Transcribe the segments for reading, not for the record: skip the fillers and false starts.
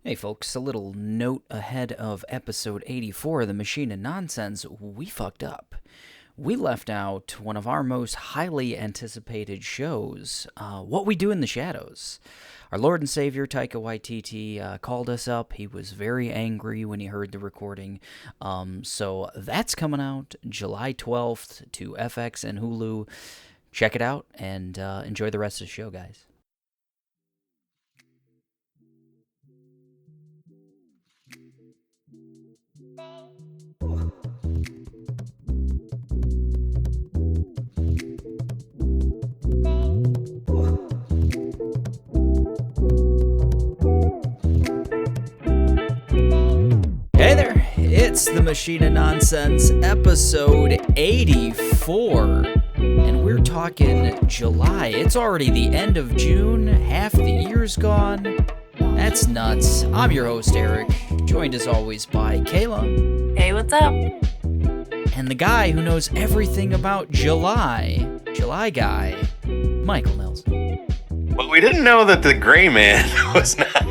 Hey folks, a little note ahead of episode 84 of The Machine of Nonsense. We fucked up. We left out one of our most highly anticipated shows, What We Do in the Shadows. Our Lord and Savior Taika Waititi called us up. He was very angry when he heard the recording. So that's coming out July 12th to FX and Hulu. Check it out and enjoy the rest of the show, guys. Hey there, it's The Machine of Nonsense, episode 84, and we're talking July. It's already the end of June, half the year's gone. That's nuts. I'm your host, Eric, joined as always by Kayla. Hey, what's up? And the guy who knows everything about July guy, Michael Nelson. Well, we didn't know that the Gray Man was not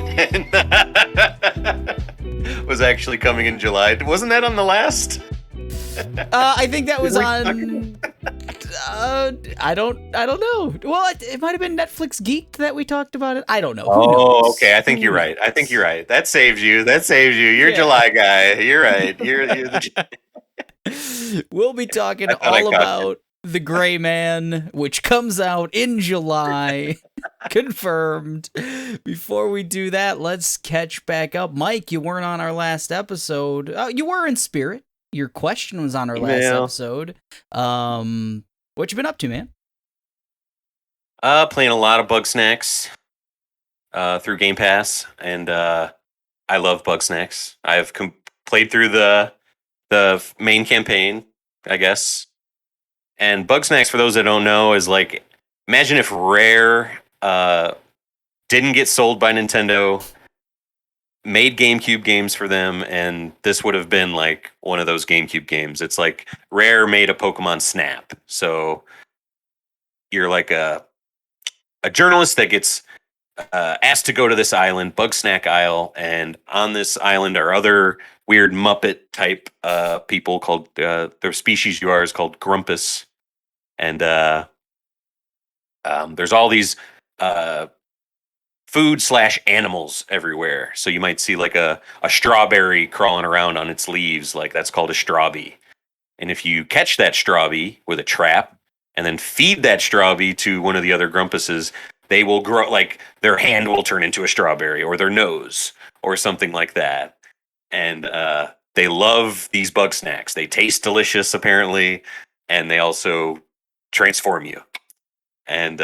was actually coming in July. Wasn't that on the last? I think that was on. I don't know. Well, it might have been Netflix Geeked that we talked about it. I don't know. Who knows? Okay. I think you're right. That saves you. You're July guy. You're right. You're the... We'll be talking all about The Gray Man, which comes out in July. Confirmed. Before we do that, let's catch back up. Mike, you weren't on our last episode. You were in spirit. Your question was on our last episode. What you been up to, man? Playing a lot of Bug Snacks through Game Pass, and I love Bug Snacks. I've played through the main campaign, I guess. And Bug Snacks, for those that don't know, is like, imagine if Rare didn't get sold by Nintendo, made GameCube games for them, and this would have been like one of those GameCube games. It's like Rare made a Pokemon Snap. So you're like a journalist that gets asked to go to this island, Bug Snack Isle, and on this island are other weird Muppet type people called their species you are is called Grumpus, and there's all these food/animals everywhere. So you might see like a strawberry crawling around on its leaves, like that's called a strawbee. And if you catch that strawbee with a trap and then feed that strawbee to one of the other Grumpuses, they will grow, like their hand will turn into a strawberry, or their nose, or something like that. And they love these Bug Snacks. They taste delicious, apparently, and they also transform you. And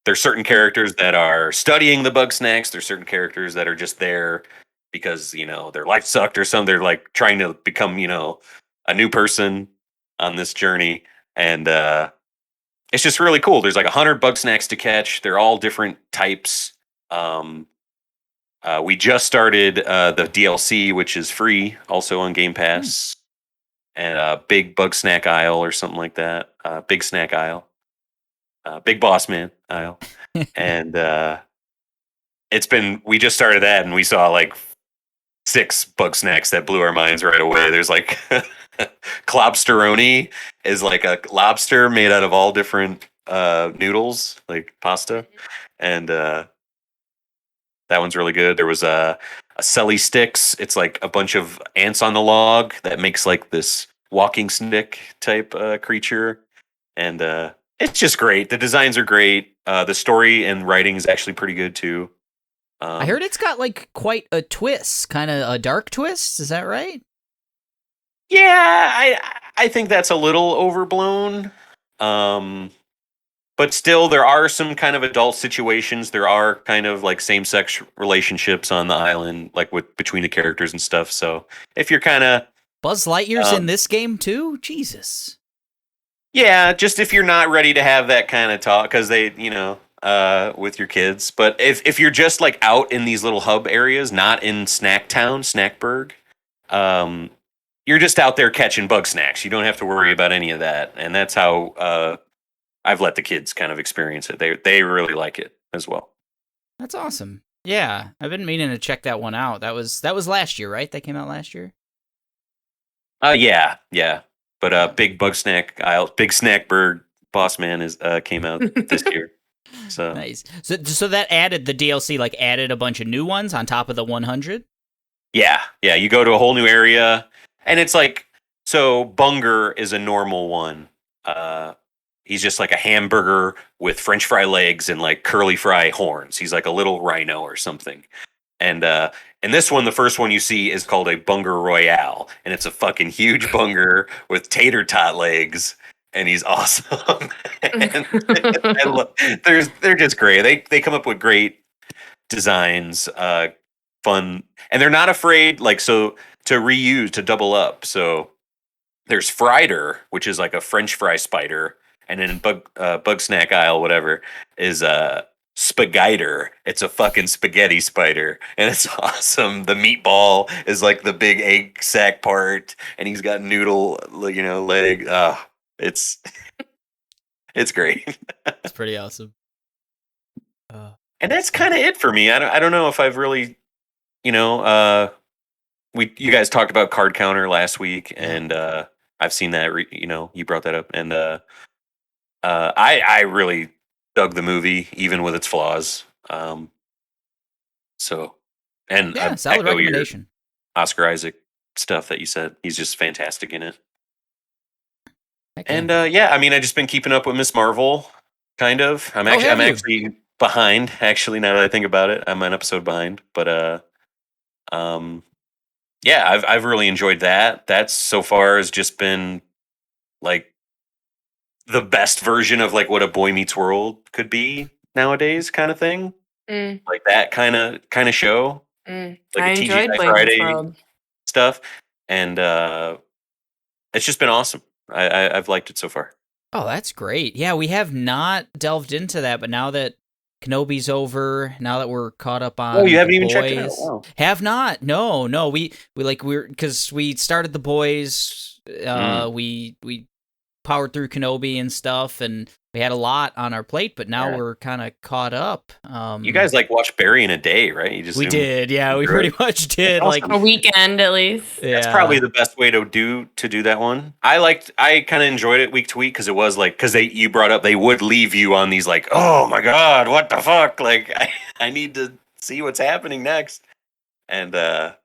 there's certain characters that are studying the Bug Snacks. There's certain characters that are just there because, their life sucked or something. They're like trying to become, a new person on this journey. And it's just really cool. There's like 100 Bug Snacks to catch. They're all different types. We just started the DLC, which is free, also on Game Pass. And Big Bug Snack Aisle or something like that. Big Snack Aisle. Big Boss Man Aisle. And we just started that, and we saw like 6 Bug Snacks that blew our minds right away. There's like Klobsteroni is like a lobster made out of all different noodles, like pasta. And that one's really good. There was a Selly Sticks. It's like a bunch of ants on the log that makes like this walking stick type creature. And it's just great. The designs are great. The story and writing is actually pretty good too. I heard it's got like quite a twist, kind of a dark twist. Is that right? Yeah, I think that's a little overblown. But still, there are some kind of adult situations. There are kind of like same-sex relationships on the island, like between the characters and stuff. So if you're kind of Buzz Lightyear's in this game too? Jesus. Yeah, just if you're not ready to have that kind of talk, because they, with your kids. But if you're just like out in these little hub areas, not in Snackburg, you're just out there catching Bug Snacks. You don't have to worry about any of that. And that's how I've let the kids kind of experience it. They really like it as well. That's awesome. Yeah, I've been meaning to check that one out. That was last year, right? That came out last year. Yeah. But Big Big Snack Bird Boss Man came out this year. So Nice. So that added the DLC, like added a bunch of new ones on top of the 100. yeah, you go to a whole new area, and it's like so. Bunger is a normal one. Uh, he's just like a hamburger with French fry legs and like curly fry horns. He's like a little rhino or something. And this one, the first one you see is called a Bunger Royale, and it's a fucking huge bunger with tater tot legs, and he's awesome. And they're just great. They come up with great designs, fun, and they're not afraid to reuse to double up. So there's Frider, which is like a French fry spider, and then Bug Snack Aisle, whatever, is Spagiter. It's a fucking spaghetti spider, and it's awesome. The meatball is like the big egg sack part, and he's got noodle, leg. It's it's great. It's pretty awesome. And that's kind of it for me. I don't know if I've really, you know, you guys talked about Card Counter last week, and I've seen that. You brought that up, and I really dug the movie, even with its flaws. So, and Yeah, I solid echo your recommendation. Oscar Isaac stuff that you said. He's just fantastic in it. Heck yeah. And I mean, I've just been keeping up with Miss Marvel, kind of. I'm actually behind. Actually, now that I think about it, I'm an episode behind. But I've really enjoyed that. That so far has just been like the best version of like what a Boy Meets World could be nowadays, kind of thing. Like that kind of show, like I a enjoyed TGI Boy Meets Friday World stuff, and it's just been awesome. I've liked it so far. Oh, that's great. Yeah, we have not delved into that, but now that Kenobi's over, now that we're caught up on You haven't The even Boys, checked it out. Wow. Have not. No. Because we started The Boys. We powered through Kenobi and stuff, and we had a lot on our plate, but now we're kind of caught up. You guys like watch Barry in a day, right? You just we did, yeah. We pretty much did, awesome. like a weekend at least. Yeah. That's probably the best way to do that one. I kind of enjoyed it week to week because it was like you brought up they would leave you on these like, oh my god, what the fuck? Like I need to see what's happening next, and I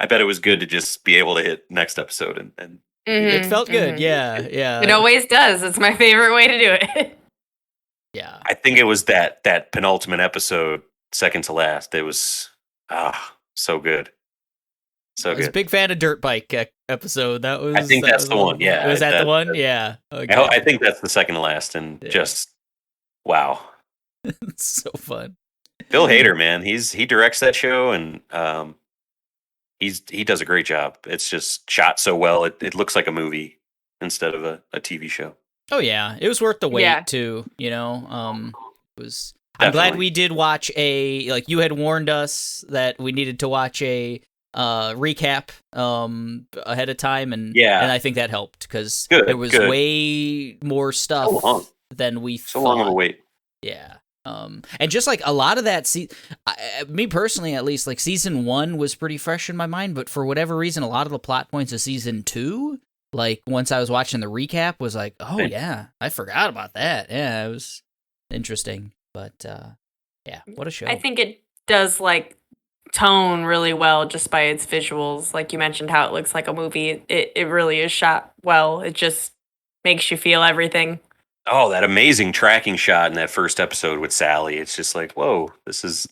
bet it was good to just be able to hit next episode and it felt good. Yeah. It always does. It's my favorite way to do it. Yeah. I think it was that penultimate episode, second to last. It was so good. So I was good. a big fan of Dirt Bike episode. That was. I think that's the one. Yeah. Was that the one? Yeah. Okay. I think that's the second to last, and just wow. It's so fun. Bill Hader, man, he directs that show, and he does a great job. It's just shot so well. It looks like a movie instead of a TV show. Oh yeah, it was worth the wait too. It was. I'm glad we did watch you had warned us that we needed to watch a recap ahead of time, and I think that helped because there was way more stuff than we thought. So long of a wait. Yeah. And just like a lot of that, me personally, at least, like season 1 was pretty fresh in my mind, but for whatever reason, a lot of the plot points of season 2, like once I was watching the recap, was like, oh yeah, I forgot about that. Yeah, it was interesting, but yeah, what a show. I think it does like tone really well just by its visuals. Like you mentioned how it looks like a movie. It really is shot well. It just makes you feel everything. Oh, that amazing tracking shot in that first episode with Sally. It's just like, whoa, this is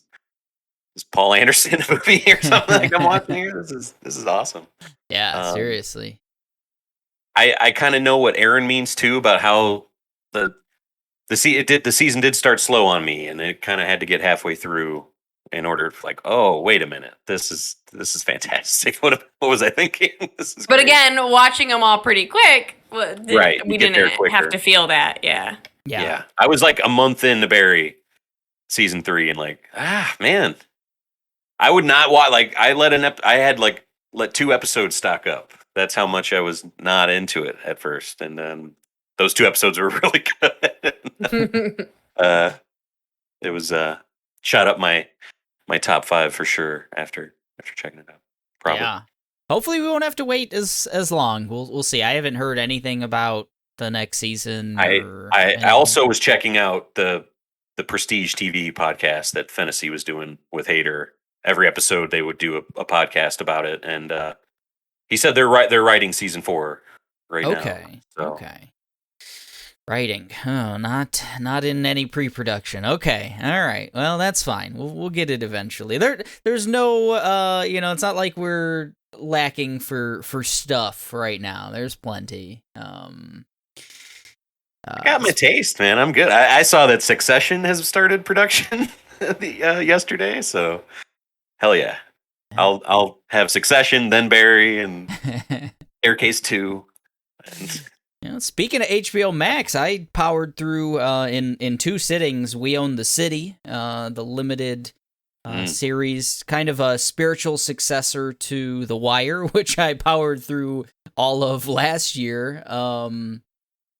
Paul Anderson movie or something like I'm watching here. This is awesome. Yeah, seriously. I kind of know what Aaron means too about how the season did start slow on me, and it kind of had to get halfway through in order to like, oh, wait a minute, this is fantastic. What was I thinking? This is. But great. again, watching them all pretty quick, right? We didn't have to feel that. Yeah. I was like a month into Barry season 3, and like, man, I would not watch. Like, I had let 2 episodes stock up. That's how much I was not into it at first, and then those 2 episodes were really good. It was shot up my my top 5 for sure after checking it out. Probably. Yeah. Hopefully we won't have to wait as long. We'll see. I haven't heard anything about the next season. I also was checking out the Prestige TV podcast that Fennessy was doing with Hader. Every episode they would do a podcast about it, and he said they're writing season 4 right now. Okay. Writing. Oh, not in any pre-production. Okay. All right. Well, that's fine. We'll get it eventually. There's no it's not like we're lacking for stuff right now. There's plenty. I got my taste, man. I'm good. I saw that Succession has started production yesterday, so hell yeah. I'll have Succession, then Barry, and Staircase 2. Speaking of HBO Max, I powered through in 2 sittings. We Own the City, the limited series, kind of a spiritual successor to The Wire, which I powered through all of last year.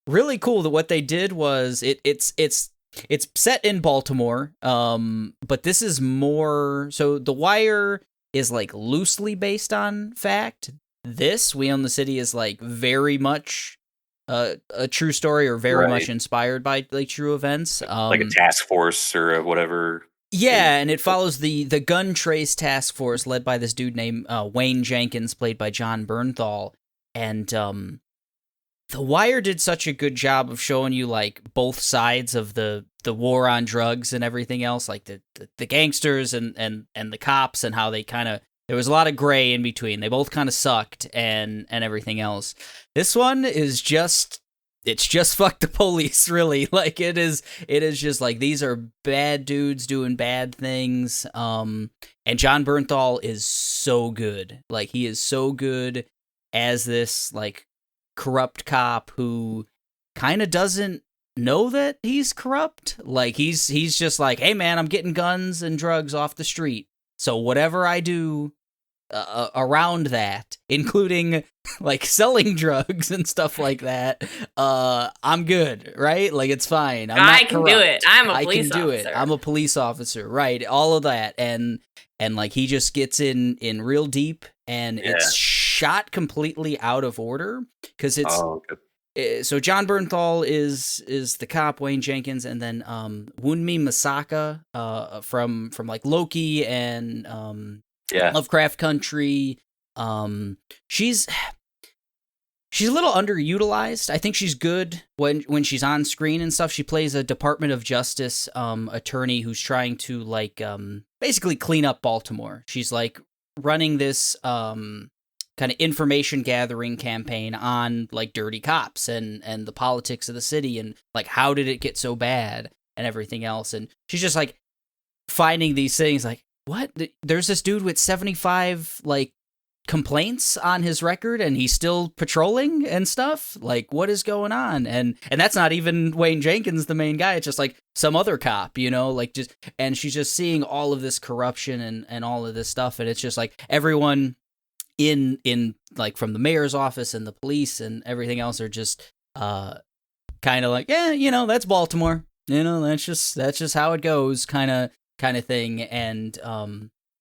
Really cool that what they did was it's set in Baltimore, but this is more so. The Wire is like loosely based on fact. This We Own the City is like very much a true story, or very much inspired by like true events, like a task force or whatever. Yeah, and it follows the gun trace task force led by this dude named Wayne Jenkins, played by John Bernthal, and The Wire did such a good job of showing you like both sides of the war on drugs and everything else, like the gangsters and the cops, and how they kind of, there was a lot of gray in between. They both kind of sucked and everything else. This one is just, it's just fuck the police, really. Like it is just like, these are bad dudes doing bad things. And John Bernthal is so good. Like he is so good as this like corrupt cop who kind of doesn't know that he's corrupt. Like he's just like, hey man, I'm getting guns and drugs off the street, so whatever I do around that, including like selling drugs and stuff like that, I'm good, right? Like it's fine. I can do it. I'm a police officer. I can do it. I'm a police officer, right? All of that, and like he just gets in real deep, and it's shot completely out of order because it's so John Bernthal is the cop, Wayne Jenkins, and then Wunmi Masaka from like Loki and Lovecraft Country. She's a little underutilized. I think she's good when she's on screen and stuff. She plays a Department of Justice attorney who's trying to like basically clean up Baltimore. She's like running this kind of information gathering campaign on like dirty cops and the politics of the city, and like how did it get so bad and everything else. And she's just like finding these things like, what? There's this dude with 75 like complaints on his record and he's still patrolling and stuff. Like what is going on? And that's not even Wayne Jenkins, the main guy. It's just like some other cop, like just, and she's just seeing all of this corruption and all of this stuff. And it's just like everyone in like from the mayor's office and the police and everything else are just kind of like, that's Baltimore. That's just how it goes kind of thing. And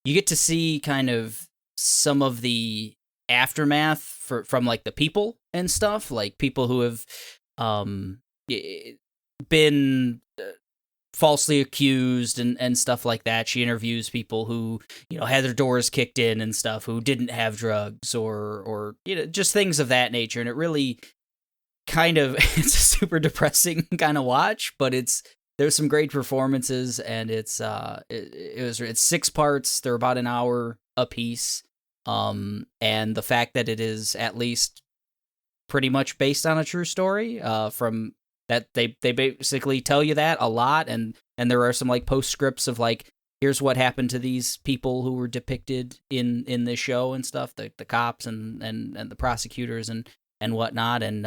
you get to see kind of some of the aftermath from like the people and stuff, like people who have been falsely accused and stuff like that. She interviews people who had their doors kicked in and stuff, who didn't have drugs or just things of that nature. And it really kind of it's a super depressing kind of watch, but there's some great performances, and it's 6 parts. They're about an hour a piece. And the fact that it is at least pretty much based on a true story, from that they basically tell you that a lot, and there are some like postscripts of like, here's what happened to these people who were depicted in this show and stuff, the cops and the prosecutors and whatnot. And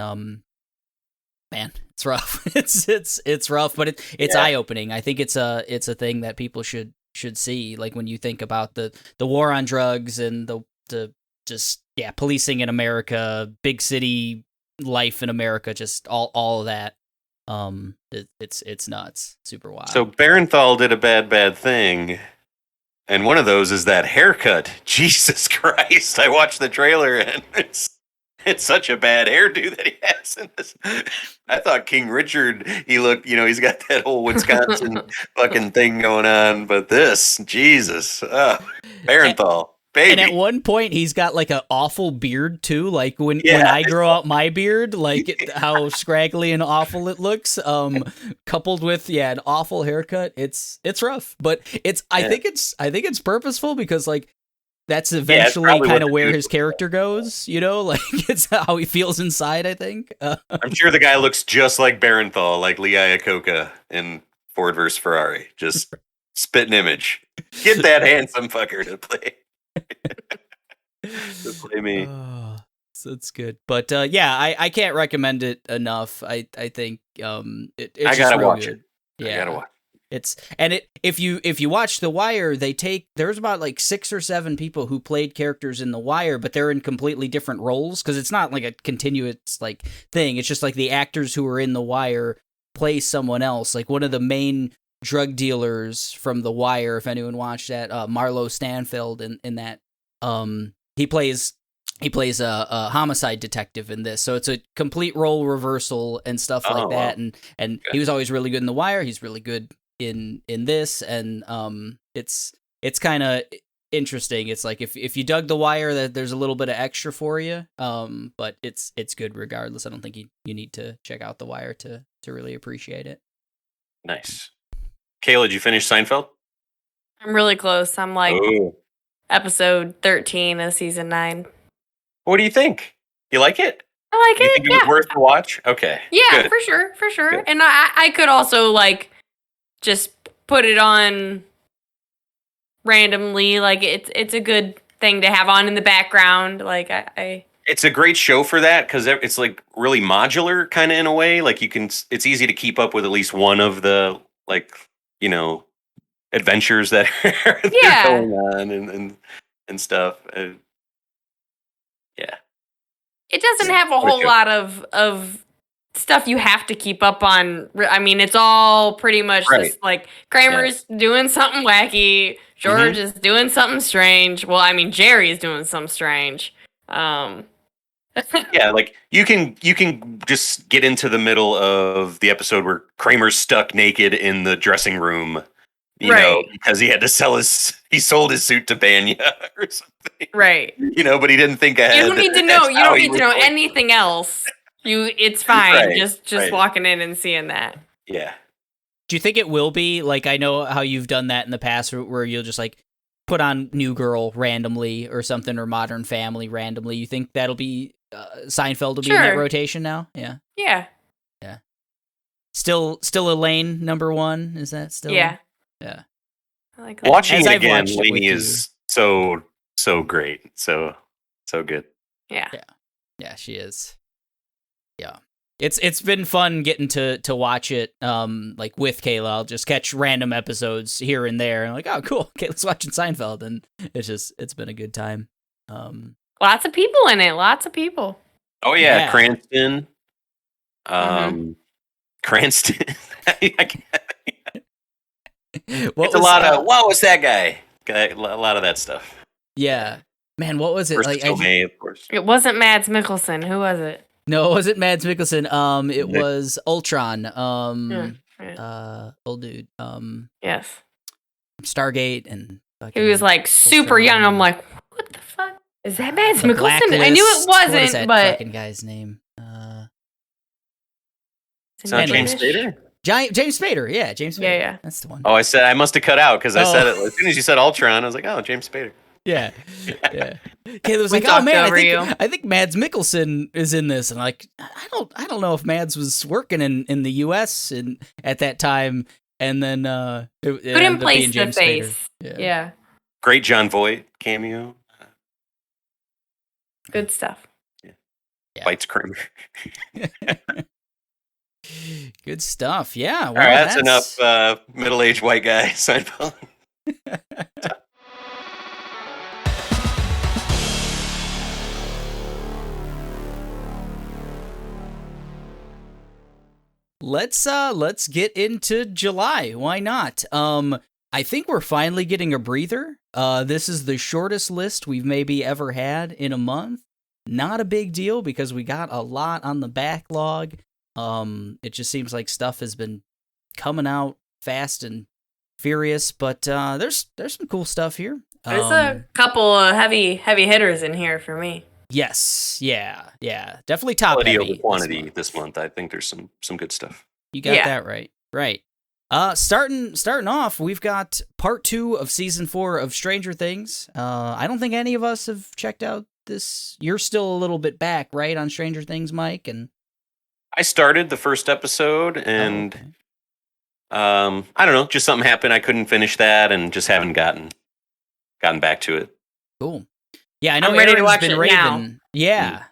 man, it's rough. it's rough, but it's eye-opening. I think it's a thing that people should see, like when you think about the war on drugs and the just policing in America, big city life in America, just all of that. It's nuts, super wild. So Barenthal did a bad thing, And one of those is that haircut. Jesus Christ! I watched the trailer and it's such a bad hairdo that he has in this. I thought King Richard. He looked, he's got that whole Wisconsin fucking thing going on. But this, Jesus, Barenthal. Baby. And at one point, he's got like an awful beard too. Like when I grow out my beard, like how scraggly and awful it looks. Coupled with an awful haircut. It's rough, but I think it's purposeful because like that's eventually kind of where his character goes. Like it's how he feels inside. I think. I'm sure the guy looks just like Barenthal, like Lee Iacocca in Ford vs Ferrari. Just spitting image. Get that handsome fucker to play. To play me. So it's good, but I can't recommend it enough. I think it's I gotta watch it. Yeah, I gotta watch. If you watch The Wire, there's about like 6 or 7 people who played characters in The Wire, but they're in completely different roles because it's not like a continuous like thing. It's just like the actors who are in The Wire play someone else. Like one of the main drug dealers from The Wire, if anyone watched that, Marlo Stanfield in that, he plays a homicide detective in this, so it's a complete role reversal and stuff like that. Wow. And he was always really good in The Wire. He's really good in this, and it's kind of interesting. It's like if you dug The Wire, that there's a little bit of extra for you, but it's good regardless. I don't think you need to check out The Wire to really appreciate it. Nice. Kayla, did you finish Seinfeld? I'm really close. I'm like episode 13 of season 9. What do you think? You like it? I like it. You think it was worth the watch? Okay. Yeah, good. for sure. Good. And I could also like just put it on randomly. Like it's a good thing to have on in the background. Like It's a great show for that because it's like really modular kind of in a way. Like it's easy to keep up with at least one of the adventures that are going on and stuff. Yeah. It doesn't have a whole lot of stuff you have to keep up on. I mean, it's all pretty much just like Kramer's doing something wacky, George is doing something strange. Well, I mean, Jerry is doing something strange. Yeah, like you can just get into the middle of the episode where Kramer's stuck naked in the dressing room, you know, because he had to he sold his suit to Banya or something. Right. But he didn't think ahead. You don't need to know. You don't need to know anything else. It's fine. Just walking in and seeing that. Yeah. Do you think it will be like, I know how you've done that in the past where you'll just like put on New Girl randomly or something, or Modern Family randomly? You think that'll be Seinfeld will be in that rotation now? Yeah. Yeah. Yeah. Still Elaine number 1? Is that still? Yeah. Yeah. I like that. Watching it again, Lainey is so great. So good. Yeah. Yeah. Yeah, she is. Yeah. It's been fun getting to watch it like with Kayla. I'll just catch random episodes here and there and like, oh cool, Kayla's watching Seinfeld, and it's been a good time. Lots of people in it. Lots of people. Oh yeah. Cranston. Cranston. It's a lot of what was that guy? A lot of that stuff. Yeah. Man, what was it? May, of course. It wasn't Mads Mikkelsen. Who was it? No, it wasn't Mads Mikkelsen. It was Ultron. Old dude. Yes. Stargate and he was like super young. I'm like, what the fuck? Is that Mads Mikkelsen? Blacklist. I knew it wasn't, what is that but fucking guy's name? It's not James Spader? James Spader, yeah, James Spader. Yeah. That's the one. Oh, I must have cut out because I said it as soon as you said Ultron. I was like, oh, James Spader. Yeah. Kayla was like, "Oh man, I think Mads Mikkelsen is in this," and like, I don't know if Mads was working in the U.S. at that time, and then couldn't place the face. Yeah. Great John Voight cameo. Good stuff. Yeah. Bites Kramer. Good stuff. Yeah. Well, all right, that's enough middle-aged white guy Seinfeld. Let's get into July. Why not? I think we're finally getting a breather. This is the shortest list we've maybe ever had in a month. Not a big deal because we got a lot on the backlog. It just seems like stuff has been coming out fast and furious, but there's some cool stuff here. There's a couple of heavy hitters in here for me. Yes, yeah, definitely top Quality heavy over quantity this month. I think there's some good stuff. You got that right. Starting off, we've got part 2 of season 4 of Stranger Things. I don't think any of us have checked out this. You're still a little bit back, right, on Stranger Things, Mike? And I started the first episode, and I don't know, just something happened. I couldn't finish that, and just haven't gotten back to it. Cool. Yeah, I know. I'm ready Aaron's to watch been it raving. now. Yeah.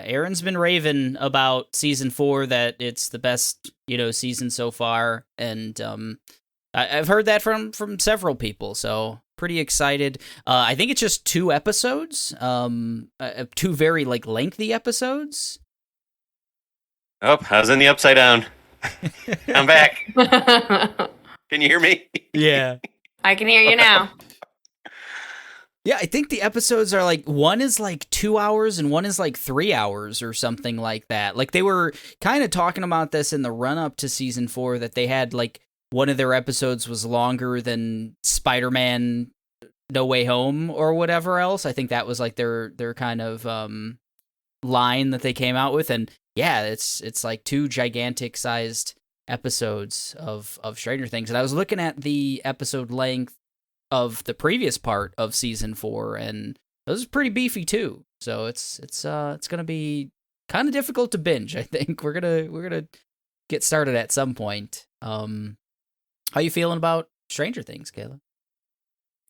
Aaron's been raving about season 4 that it's the best, season so far, and I've heard that from several people. So pretty excited. I think it's just 2 episodes. 2 very lengthy episodes. Oh, I was in the Upside Down. I'm back. Can you hear me? Yeah. I can hear you now. Yeah, I think the episodes are one is 2 hours and one is 3 hours or something like that. They were kind of talking about this in the run up to season 4, that they had one of their episodes was longer than Spider-Man No Way Home or whatever else. I think that was their kind of line that they came out with. And yeah, it's 2 gigantic sized episodes of Stranger Things. And I was looking at the episode length of the previous part of season 4, and those are pretty beefy too. So it's gonna be kind of difficult to binge. I think we're gonna get started at some point. How you feeling about Stranger Things, Kayla?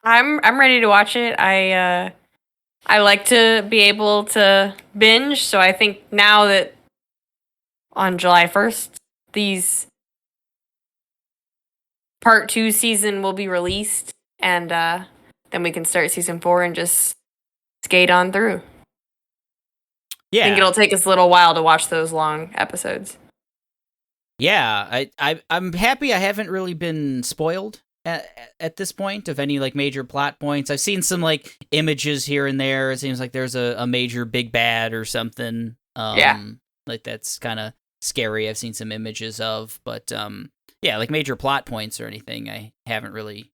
I'm ready to watch it. I like to be able to binge, so I think now that on July 1st, these part 2 season will be released, and then we can start season 4 and just skate on through. Yeah. I think it'll take us a little while to watch those long episodes. Yeah, I'm happy I haven't really been spoiled at this point of any major plot points. I've seen some images here and there. It seems like there's a major big bad or something. That's kind of scary. I've seen some images of, but yeah, major plot points or anything I haven't really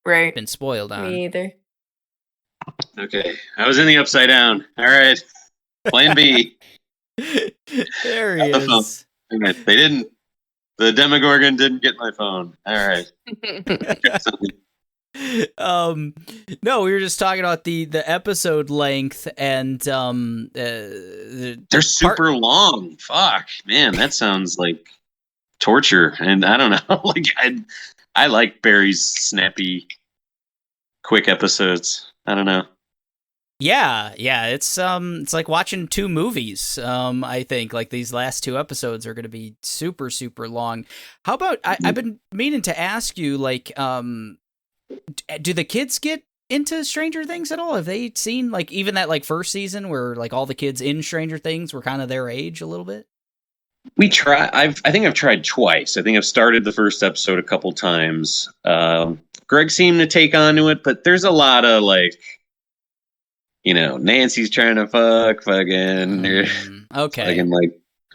been spoiled on. Me either. Okay, I was in the Upside Down. All right, Plan B. There he is. Okay, they didn't. The Demogorgon didn't get my phone. All right. No, we were just talking about the episode length, and they're super long. Fuck, man, that sounds like torture. And I don't know. I like Barry's snappy, quick episodes. I don't know. Yeah, it's like watching 2 movies. I think these last 2 episodes are going to be super, super long. How about I've been meaning to ask you, do the kids get into Stranger Things at all? Have they seen even that first season where all the kids in Stranger Things were kind of their age a little bit? We try. I think I've tried twice. I think I've started the first episode a couple times. Greg seemed to take onto it, but there's a lot of Nancy's trying to fucking. Okay. Fucking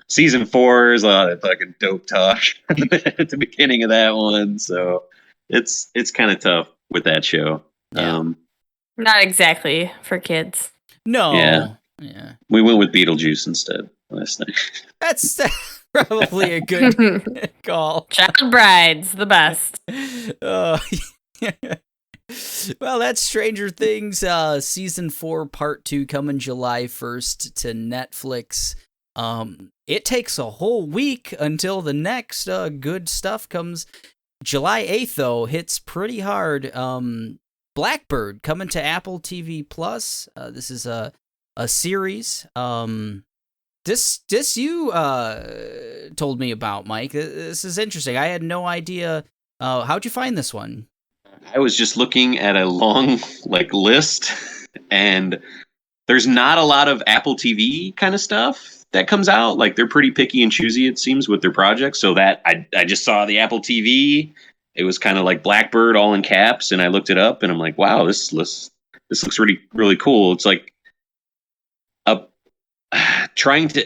season 4 is a lot of fucking dope talk at the beginning of that one, so it's kind of tough with that show. Yeah. Not exactly for kids. No. Yeah. We went with Beetlejuice instead last night. That's probably a good call. Child Bride's the best. Well, that's Stranger Things season 4 part 2 coming July 1st to Netflix. It takes a whole week until the next good stuff comes. July 8th though hits pretty hard. Blackbird coming to Apple TV Plus. This is a series. This you told me about, Mike. This is interesting. I had no idea. How'd you find this one? I was just looking at a long list, and there's not a lot of Apple TV kind of stuff that comes out. They're pretty picky and choosy, it seems, with their projects. So that I just saw the Apple TV, it was kind of like Blackbird all in caps, and I looked it up, and I'm like, wow, this looks really really cool. It's like a trying to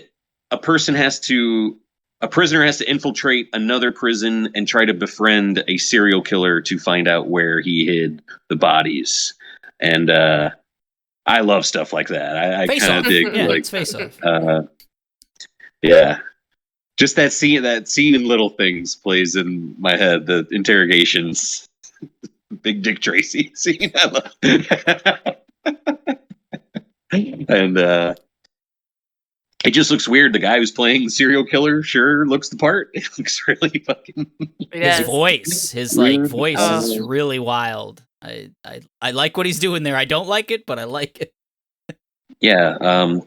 a person has to a prisoner has to infiltrate another prison and try to befriend a serial killer to find out where he hid the bodies. And I love stuff like that. I kind of dig yeah, like it's Face Off. Yeah. Just that scene in Little Things plays in my head. The interrogations, Big Dick Tracy scene. I love. And it just looks weird. The guy who's playing the serial killer sure looks the part. It looks really fucking. His voice is really wild. I like what he's doing there. I don't like it, but I like it. Yeah.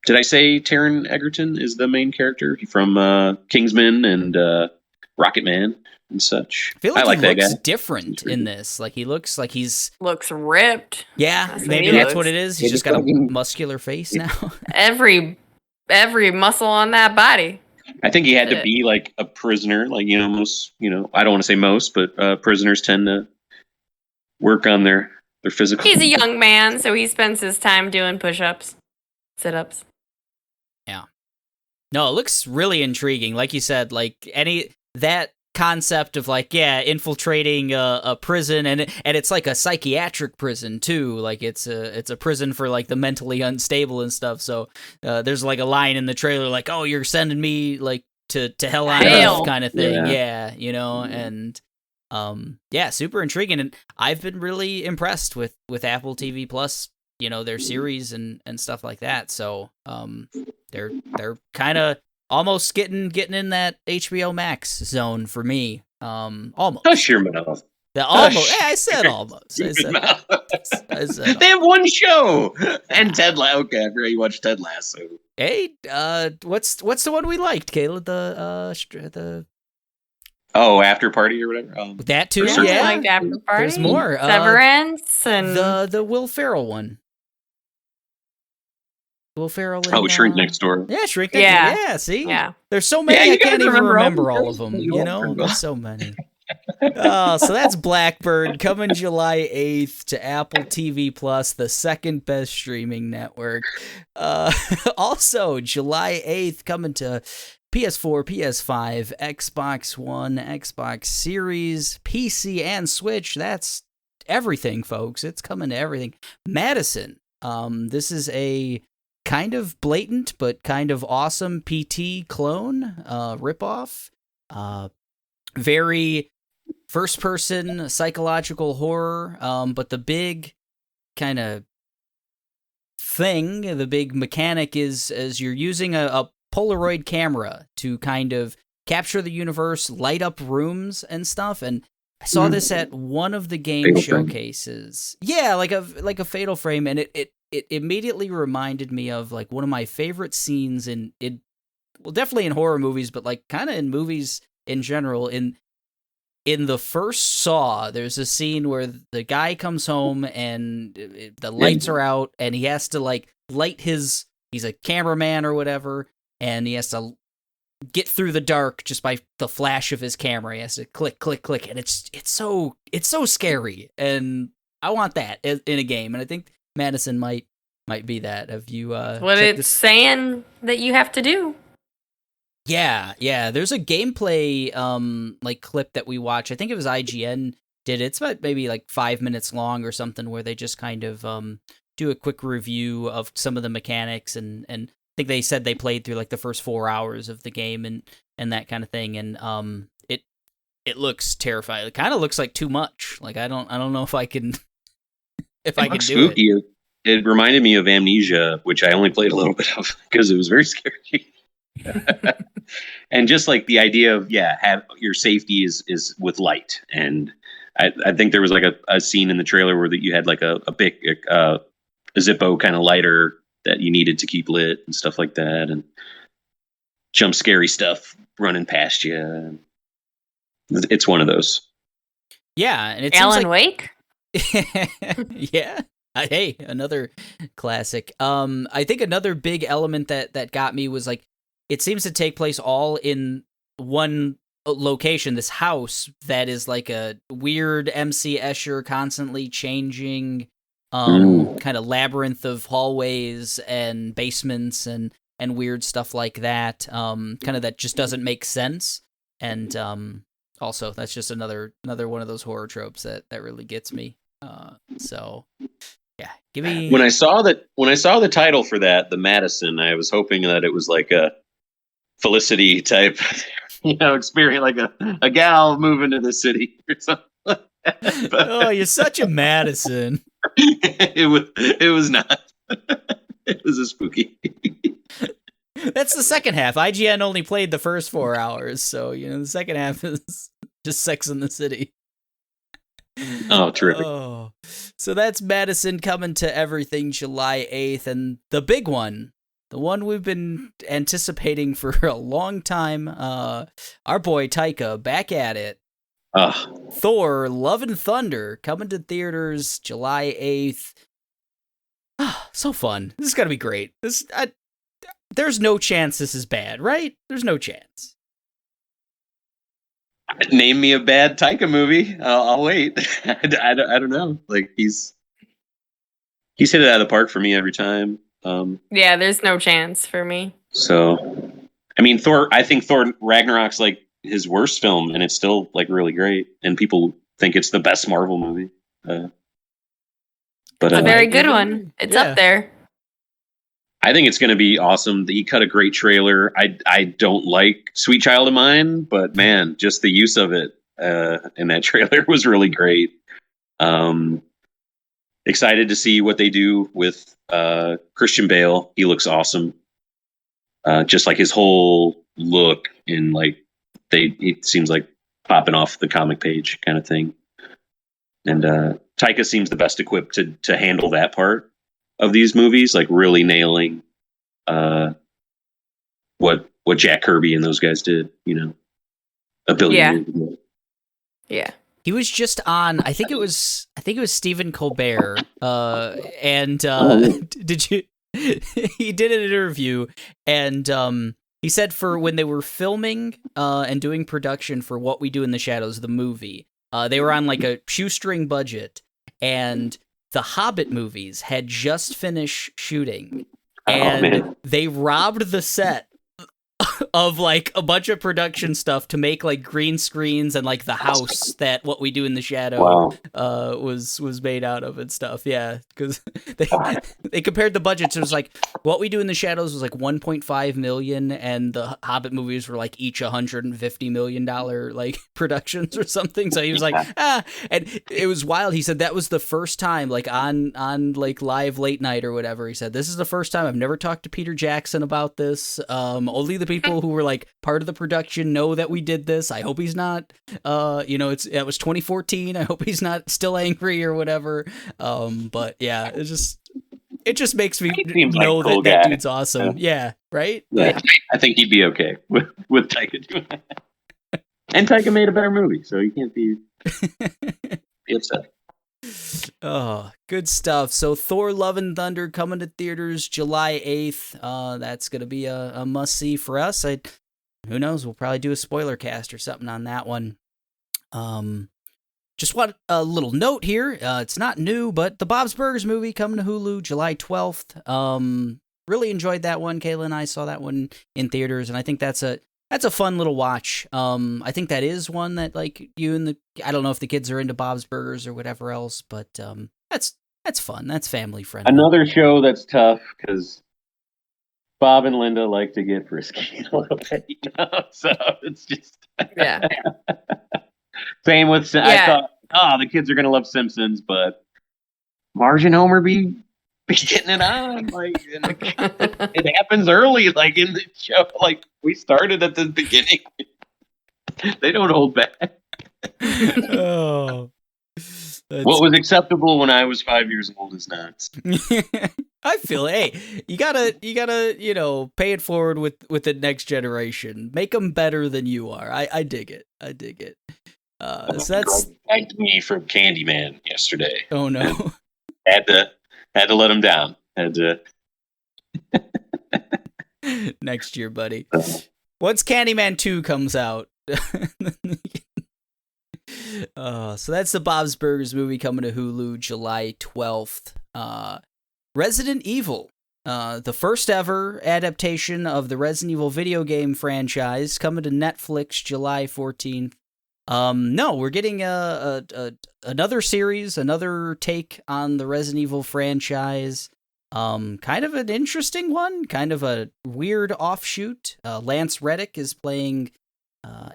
Did I say Taron Egerton is the main character from Kingsman and Rocket Man and such? I feel like he looks different in this. Like he looks like looks ripped. Yeah, maybe that's what it is. He's just got a muscular face now. Every muscle on that body. I think he had to be like a prisoner. Like, most, I don't want to say most, but prisoners tend to work on their physical. He's a young man, so he spends his time doing push-ups, sit-ups. Yeah. No, it looks really intriguing. Like you said, like that concept of like, infiltrating a prison, and it's like a psychiatric prison too. Like it's a prison for like the mentally unstable and stuff. So there's like a line in the trailer like, "Oh, you're sending me like to hell on earth," kind of thing. Yeah, and super intriguing. And I've been really impressed with Apple TV Plus, their series and stuff like that. So they're kind of almost getting in that HBO Max zone for me. Almost. Hush your mouth. Almost. Hey, I said almost. I said they have one show. And Ted Lasso. Okay, I forgot you watched Ted Lasso. Hey, what's the one we liked, Kayla? The After Party or whatever. That too. Yeah, like After Party. There's more. Severance and the Will Ferrell one. Will Ferrell. Shrink Next Door. Yeah, Shrink Next Door. Yeah, see? Yeah. There's so many I can't even remember all of them. There's so many. So that's Blackbird coming July 8th to Apple TV Plus, the second best streaming network. Also, July 8th coming to PS4, PS5, Xbox One, Xbox Series, PC, and Switch. That's everything, folks. It's coming to everything. MADiSON. This is a kind of blatant but kind of awesome PT clone ripoff. Very first-person psychological horror, but the big kind of thing, the big mechanic is you're using a Polaroid camera to kind of capture the universe, light up rooms and stuff, and I saw this at one of the game showcases. Yeah, like a Fatal Frame, and it immediately reminded me of like one of my favorite scenes in definitely in horror movies, but like kind of in movies in general. In the first Saw, there's a scene where the guy comes home and the lights are out, and he has to like he's a cameraman or whatever, and he has to get through the dark just by the flash of his camera. He has to click, click, click, and it's so scary, and I want that in a game, and I think MADiSON might be that. Have you what it's saying that you have to do? Yeah. There's a gameplay like clip that we watch. I think it was IGN did it. It's about maybe like 5 minutes long or something, where they just kind of do a quick review of some of the mechanics, and I think they said they played through like the first 4 hours of the game and that kind of thing, and it looks terrifying. It kind of looks like too much. Like I don't know if I can I can do spooky. It reminded me of Amnesia, which I only played a little bit of because it was very scary. And just like the idea of have your safety is with light, and I think there was like a scene in the trailer where that you had like a big a Zippo kind of lighter that you needed to keep lit and stuff like that, and jump scary stuff running past you. It's one of those. Yeah, and it Alan seems Wake. Yeah. Hey, another classic. I think another big element that got me was like, it seems to take place all in one location, this house that is like a weird MC Escher constantly changing kind of labyrinth of hallways and basements and weird stuff like that. Kind of that just doesn't make sense. And also that's just another one of those horror tropes that really gets me. So yeah, give me. When I saw the title for that, the MADiSON, I was hoping that it was like a Felicity type, experience, like a gal moving to the city or something. Oh, you're such a MADiSON. It was not. It was a spooky. That's the second half. IGN only played the first 4 hours, so the second half is just Sex in the City. Oh, terrific. Oh. So that's MADiSON coming to everything July 8th, and the big one, the one we've been anticipating for a long time, our boy Taika back at it. Thor, Love and Thunder, coming to theaters July 8th. So fun. This is going to be great. There's no chance this is bad, right? There's no chance. Name me a bad Taika movie. I'll wait. I don't know. Like he's hit it out of the park for me every time. Yeah, there's no chance for me. So, I mean, I think Thor Ragnarok's like his worst film, and it's still like really great, and people think it's the best Marvel movie. But it's a very good one. It's up there. I think it's going to be awesome. He cut a great trailer. I don't like Sweet Child of Mine, but man, just the use of it in that trailer was really great. Excited to see what they do with Christian Bale. He looks awesome. Just like his whole look and like it seems like popping off the comic page kind of thing. And Taika seems the best equipped to handle that part of these movies, like really nailing what Jack Kirby and those guys did, a billion years ago. Yeah. He was just on, I think it was Stephen Colbert, and did you? He did an interview, and he said for when they were filming and doing production for What We Do in the Shadows, the movie, they were on like a shoestring budget, and the Hobbit movies had just finished shooting, and they robbed the set of like a bunch of production stuff to make like green screens and like the house that What We Do in the Shadow was made out of and stuff. Yeah, because they compared the budgets. It was like What We Do in the Shadows was like 1.5 million, and the Hobbit movies were like each $150 million like productions or something. So he was like, and it was wild. He said that was the first time, like on like live late night or whatever. He said this is the first time I've never talked to Peter Jackson about this. Only the people who were like part of the production know that we did this. I hope he's not it was 2014. I hope he's not still angry or whatever. But yeah, it just makes me know like cool that dude's awesome. Yeah, right? Yeah. I think he'd be okay with Taika doing that. And Taika made a better movie, so you can't be upset. Oh, good stuff. So Thor Love and Thunder coming to theaters July 8th. That's going to be a must-see for us. Who knows? We'll probably do a spoiler cast or something on that one. Just want a little note here. It's not new, but the Bob's Burgers movie coming to Hulu July 12th. Really enjoyed that one. Kayla and I saw that one in theaters, and I think that's a fun little watch. I think that is one that like you and I don't know if the kids are into Bob's Burgers or whatever else, but that's fun. That's family friendly. Another show that's tough because Bob and Linda like to get frisky a little bit, so it's just Same with I thought, the kids are gonna love Simpsons, but Marge and Homer be getting it on, like it happens early, like in the show. Like we started at the beginning. They don't hold back. What was acceptable when I was 5 years old is not. I feel, hey, you gotta, pay it forward with the next generation. Make them better than you are. I dig it. So that's back me from Candyman yesterday. Oh no! Had to let him down. Had to. Next year, buddy. Once Candyman 2 comes out, So that's the Bob's Burgers movie coming to Hulu July 12th. Resident Evil, the first ever adaptation of the Resident Evil video game franchise, coming to Netflix July 14th. No, we're getting another series, another take on the Resident Evil franchise. Kind of an interesting one, kind of a weird offshoot. Lance Reddick is playing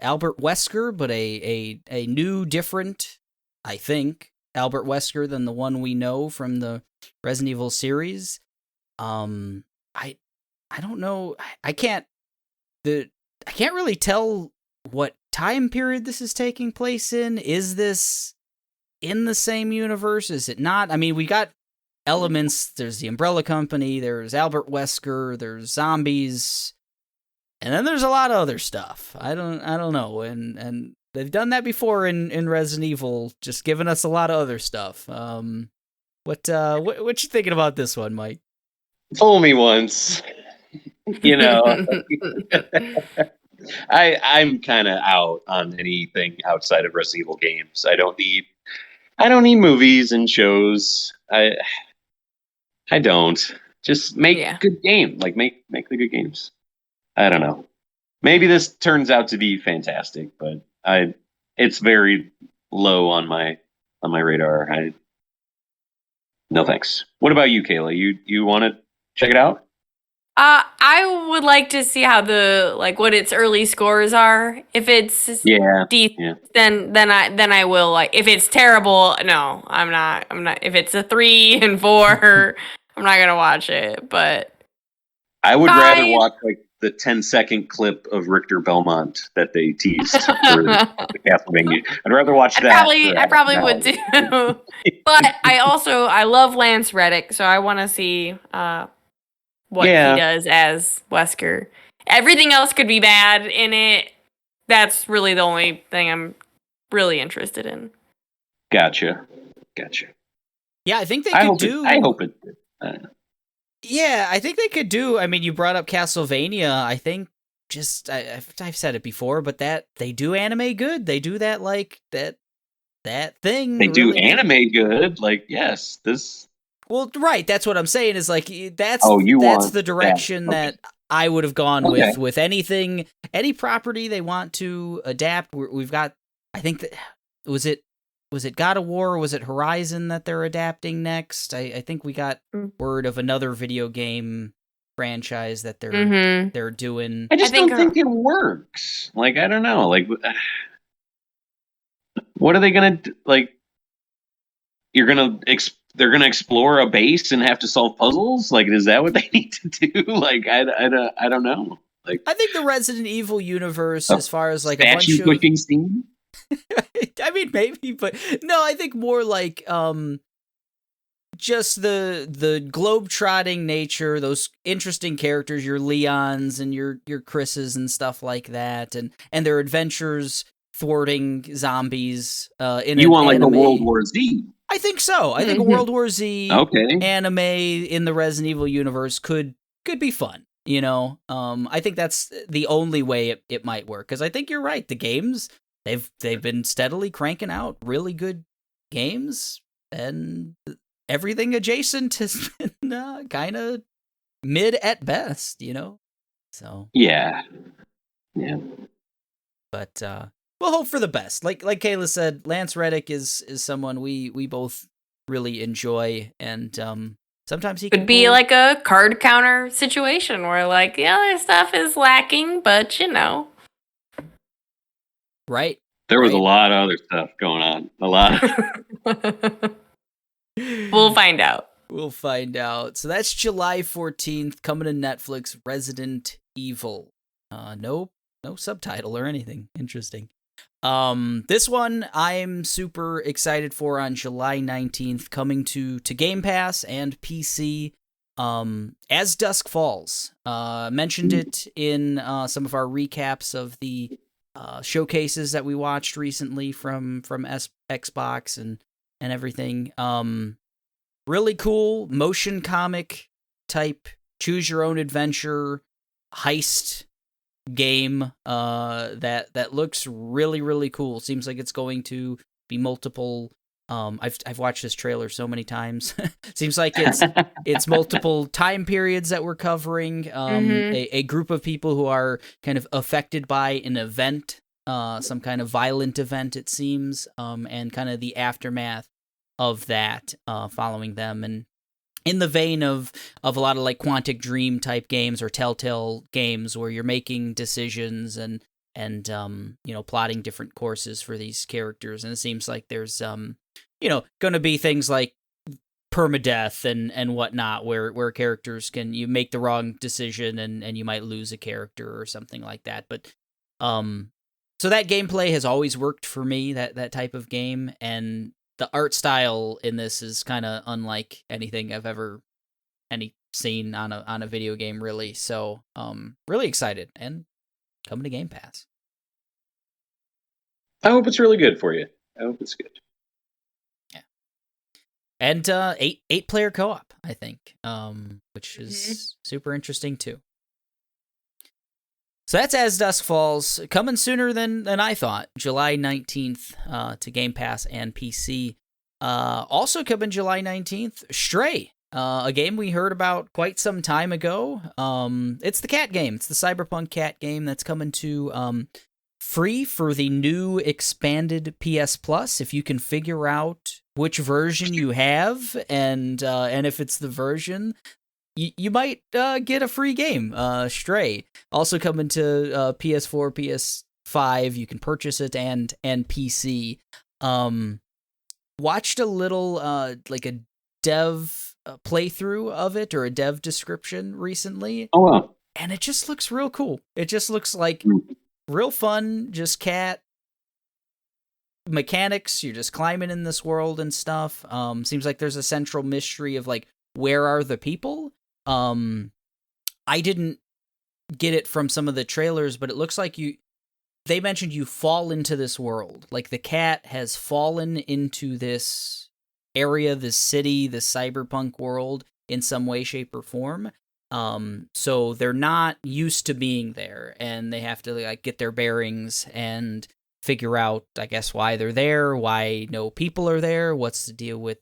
Albert Wesker, but a new, different, I think, Albert Wesker than the one we know from the Resident Evil series. I don't know. I can't really tell what time period this is taking place in. Is this in the same universe? Is it not? I mean, we got elements. There's the Umbrella Company, there's Albert Wesker, there's zombies, and then there's a lot of other stuff. I don't know. And they've done that before in Resident Evil, just giving us a lot of other stuff. What you thinking about this one, Mike? Fool me once. I'm kind of out on anything outside of Resident Evil games. I don't need movies and shows. I don't. Just make good game. Like make the good games. I don't know. Maybe this turns out to be fantastic, but it's very low on my radar. No thanks. What about you, Kayla? You want to check it out? I would like to see how what its early scores are. If it's decent, then I will like. If it's terrible, no, I'm not. If it's a 3 and 4, I'm not gonna watch it. But I would rather watch like the 10-second clip of Richter Belmont that they teased for the Castlevania. I'd rather watch that. I probably would too. But I love Lance Reddick, so I want to see what he does as Wesker. Everything else could be bad in it. That's really the only thing I'm really interested in. Gotcha. Yeah, I think they could do. I hope it. Yeah, I think they could do. I mean, you brought up Castlevania. I think I've said it before, but that they do anime good. They do that like that thing. They do anime good. Like yes, this. Well, right. That's what I'm saying. Is like that's the direction that I would have gone with anything, any property they want to adapt. We've got. I think that was it God of War or was it Horizon that they're adapting next? I think we got word of another video game franchise that they're doing. I don't think it works. Like I don't know. Like what are they gonna do? Like they're gonna explore a base and have to solve puzzles? Like, is that what they need to do? Like, I don't know. Like, I think the Resident Evil universe, as far as like a bunch of pushing scene. I mean, maybe, but no, I think more like just the globe-trotting nature, those interesting characters, your Leons and your Chris's and stuff like that, and their adventures thwarting zombies. You want like a World War Z? I think so. I think a World War Z anime in the Resident Evil universe could be fun. You know, I think that's the only way it might work. Because I think you're right. The games they've been steadily cranking out really good games, and everything adjacent has been kind of mid at best. You know, so yeah. But we'll hope for the best. Like Kayla said, Lance Reddick is someone we both really enjoy, and sometimes he could be like a card counter situation where like the other stuff is lacking, but you know, right? There was a lot of other stuff going on. A lot. We'll find out. We'll find out. So that's July 14th, coming to Netflix. Resident Evil. No subtitle or anything. Interesting. This one I'm super excited for on July 19th, coming to Game Pass and PC. As Dusk Falls. Mentioned it in some of our recaps of the showcases that we watched recently from Xbox and everything. Really cool motion comic type choose your own adventure heist game that looks really, really cool. Seems like it's going to be multiple. I've watched this trailer so many times. Seems like it's multiple time periods that we're covering. A group of people who are kind of affected by an event, some kind of violent event, it seems, and kind of the aftermath of that, following them. And in the vein of a lot of like Quantic Dream type games or Telltale games where you're making decisions and plotting different courses for these characters. And it seems like there's going to be things like permadeath and whatnot, where characters you make the wrong decision and you might lose a character or something like that. But so that gameplay has always worked for me, that type of game, and the art style in this is kind of unlike anything I've ever seen on a video game, really. So really excited, and coming to Game Pass. I hope it's really good for you. I hope it's good. Yeah. And 8-player co-op, I think, which is super interesting too. So that's As Dusk Falls, coming sooner than I thought. July 19th to Game Pass and PC. Also coming July 19th, Stray, a game we heard about quite some time ago. It's the cat game. It's the cyberpunk cat game that's coming to free for the new expanded PS Plus. If you can figure out which version you have, and if it's the version, you might get a free game. Stray also coming to PS4, PS5. You can purchase it and PC. Watched a little like a dev playthrough of it, or a dev description recently. Oh wow! And it just looks real cool. It just looks like real fun. Just cat mechanics. You're just climbing in this world and stuff. Seems like there's a central mystery of like, where are the people? I didn't get it from some of the trailers, but it looks like they mentioned you fall into this world. Like the cat has fallen into this area, this city, this cyberpunk world in some way, shape, or form. So they're not used to being there, and they have to like get their bearings and figure out, I guess, why they're there, why no people are there, what's the deal with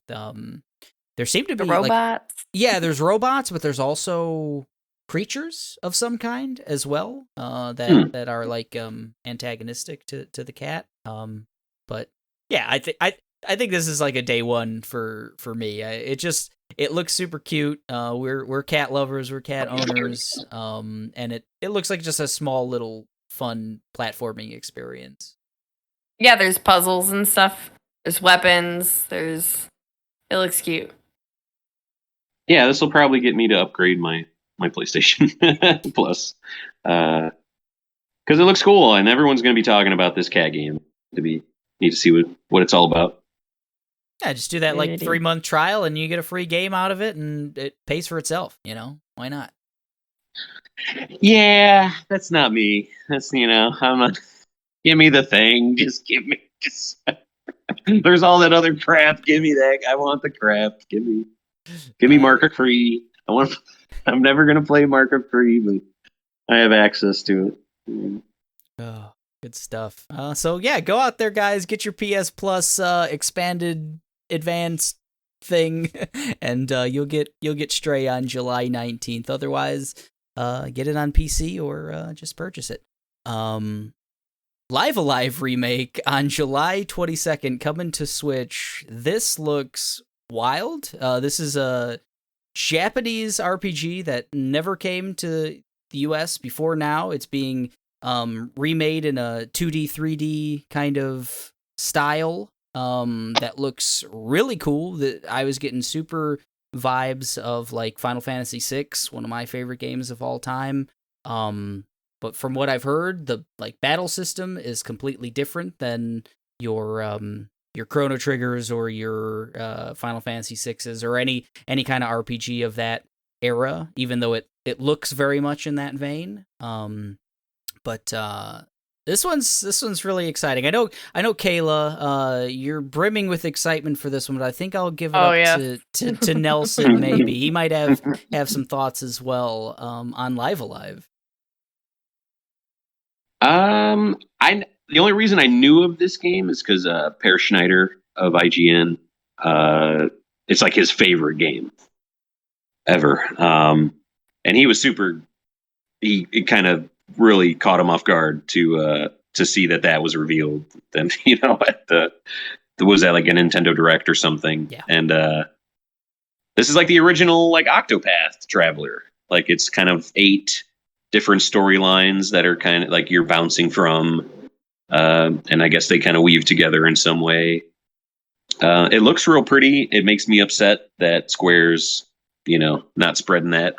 there seem to be robots. Like, there's robots, but there's also creatures of some kind as well, that are like antagonistic to the cat. But yeah, I think this is like a day one for me. It looks super cute. We're cat lovers, we're cat owners, and it looks like just a small little fun platforming experience. Yeah, there's puzzles and stuff. There's weapons. It looks cute. Yeah, this will probably get me to upgrade my PlayStation Plus, because it looks cool, and everyone's going to be talking about this cat game. Need to see what it's all about. Yeah, just do that like 3-month trial, and you get a free game out of it, and it pays for itself. Why not? Yeah, that's not me. That's I'm not. Give me the thing. Just give me. There's all that other crap. Give me that. I want the crap. Give me market free. I'm never gonna play market free, but I have access to it. Oh, good stuff. So yeah, go out there, guys. Get your PS Plus expanded advanced thing, and you'll get Stray on July 19th. Otherwise, get it on PC or just purchase it. Live Alive Remake on July 22nd, coming to Switch. This looks wild. This is a Japanese RPG that never came to the US before now. It's being remade in a 2D, 3D kind of style that looks really cool. That I was getting super vibes of like Final Fantasy VI, one of my favorite games of all time. But from what I've heard, the like battle system is completely different than your Chrono Triggers or your Final Fantasy VIs or any kind of RPG of that era, even though it looks very much in that vein. But this one's really exciting. I know Kayla, you're brimming with excitement for this one, but I think I'll give it to Nelson. Maybe he might have some thoughts as well on Live Alive. The only reason I knew of this game is because Per Schneider of IGN, it's like his favorite game ever. And he was super. It kind of really caught him off guard to see that was revealed. Then at the was that like a Nintendo Direct or something? Yeah. And this is like the original like Octopath Traveler. Like it's kind of 8 different storylines that are kind of like you're bouncing from, and I guess they kind of weave together in some way. It looks real pretty. It makes me upset that Square's, not spreading that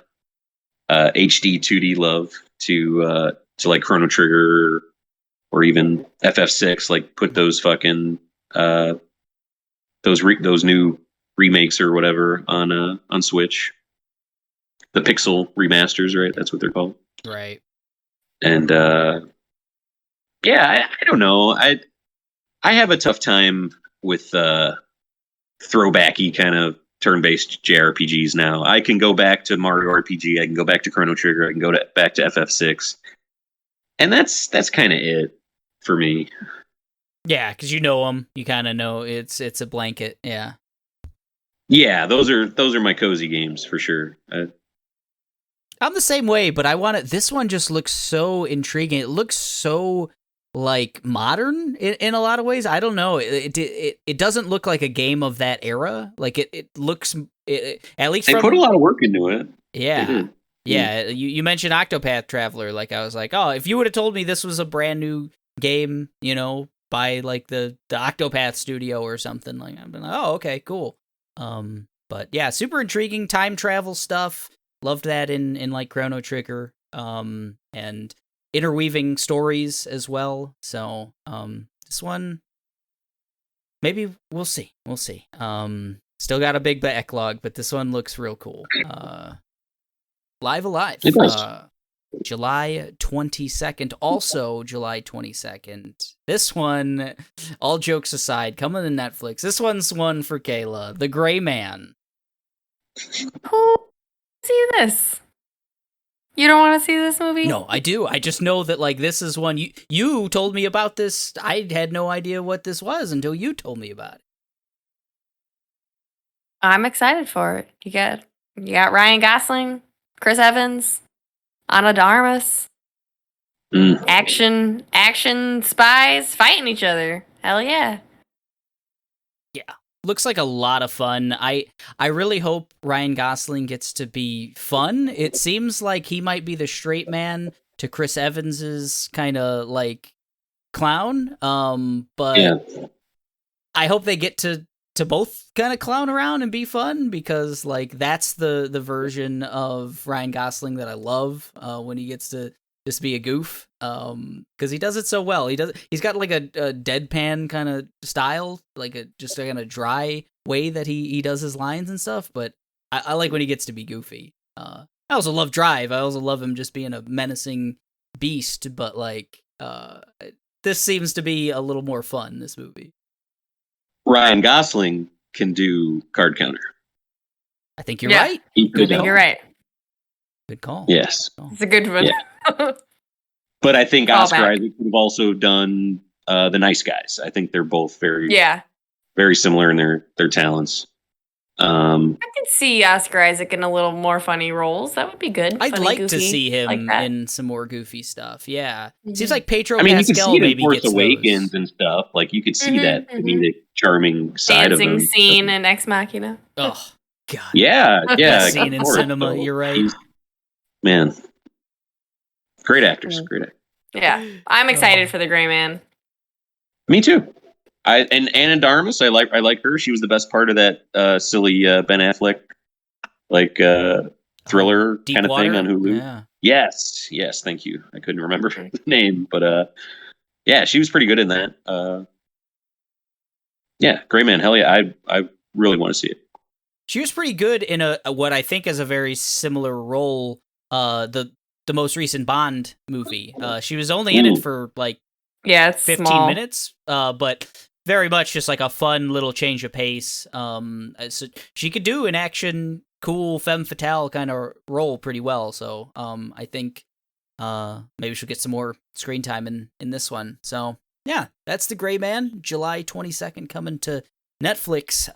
HD 2D love to like Chrono Trigger or even FF6. Like put those fucking those new remakes or whatever on Switch. The Pixel remasters, right? That's what they're called. Right. And yeah, I don't know. I have a tough time with throwbacky kind of turn-based JRPGs now. I can go back to Mario RPG. I can go back to Chrono Trigger. I can go back to FF6, and that's kind of it for me. Yeah, because you know them. You kind of know it's a blanket. Yeah. Yeah, those are my cozy games for sure. I'm the same way, but this one just looks so intriguing. It looks so like modern in a lot of ways. I don't know. It doesn't look like a game of that era. Like it looks at least they put a lot of work into it. Yeah. Yeah. You mentioned Octopath Traveler. Like I was like, oh, if you would have told me this was a brand new game, by like the Octopath studio or something, like I've been like, oh, okay, cool. But yeah, super intriguing time travel stuff. Loved that in like Chrono Trigger. And interweaving stories as well. So, this one, maybe we'll see. Still got a big backlog, but this one looks real cool. Live Alive. July 22nd. Also, July 22nd. This one, all jokes aside, coming to Netflix. This one's one for Kayla. The Gray Man. Who see this? You don't want to see this movie? No, I do. I just know that like this is one you told me about this. I had no idea what this was until you told me about it. I'm excited for it. You got Ryan Gosling, Chris Evans, Ana de Armas. Action spies fighting each other. Hell yeah. Yeah. Looks like a lot of fun. I really hope Ryan Gosling gets to be fun. It seems like he might be the straight man to Chris Evans's kind of like clown. But yeah. I hope they get to both kind of clown around and be fun, because like that's the version of Ryan Gosling that I love, when he gets to just be a goof, because he does it so well. He's got like a deadpan kind of style, like just a kind of dry way that he does his lines and stuff. But I like when he gets to be goofy. I also love Drive. I also love him just being a menacing beast. But like, this seems to be a little more fun, this movie. Ryan Gosling can do Card Counter. I think you're right. I think you're right. Good call. Yes. It's a good one. Yeah. But I think Oscar Isaac could have also done The Nice Guys. I think they're both very similar in their talents. I could see Oscar Isaac in a little more funny roles. That would be good. I'd like to see him in some more goofy stuff. Yeah. Seems like Pedro Pascal you could see it maybe in gets Force Awakens those. and stuff. Like you could see that comedic, charming side of him. Dancing scene in Ex Machina. Oh God. Yeah. Scene in cinema. You're right. Man. Great actors. Great actors. Yeah. I'm excited for The Gray Man. Me too. And Ana de Armas, I like her. She was the best part of that silly Ben Affleck thriller Deep kind of Water? thing on Hulu. Yeah. Yes, thank you. I couldn't remember the name, but yeah, she was pretty good in that. Yeah, Gray Man, hell yeah, I really want to see it. She was pretty good in a what I think is a very similar role. The most recent Bond movie. She was only in it for like it's 15 small. minutes, but very much just like a fun little change of pace. So she could do an action, cool femme fatale kind of role pretty well. So I think maybe she'll get some more screen time in this one. So yeah, that's The Gray Man, July 22nd, coming to Netflix.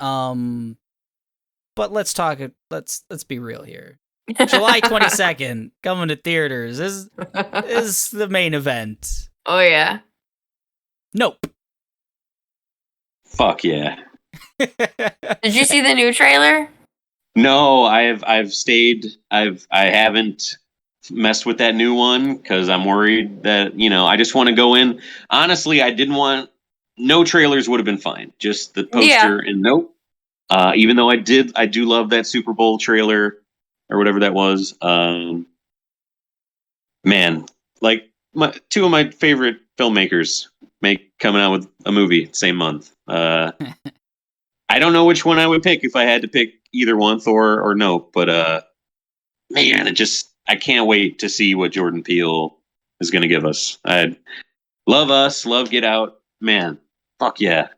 But let's be real here. July 22nd, coming to theaters is the main event. Oh yeah. Nope. Fuck yeah. Did you see the new trailer? No, I've stayed. I haven't messed with that new one because I'm worried that I just want to go in. Honestly, I didn't want. No trailers would have been fine. Just the poster and nope. Even though I do love that Super Bowl trailer or whatever that was. Man, like two of my favorite filmmakers coming out with a movie same month. I don't know which one I would pick if I had to pick either one, Thor or Nope. But man, I can't wait to see what Jordan Peele is going to give us. I love Us, love Get Out. Man, fuck yeah.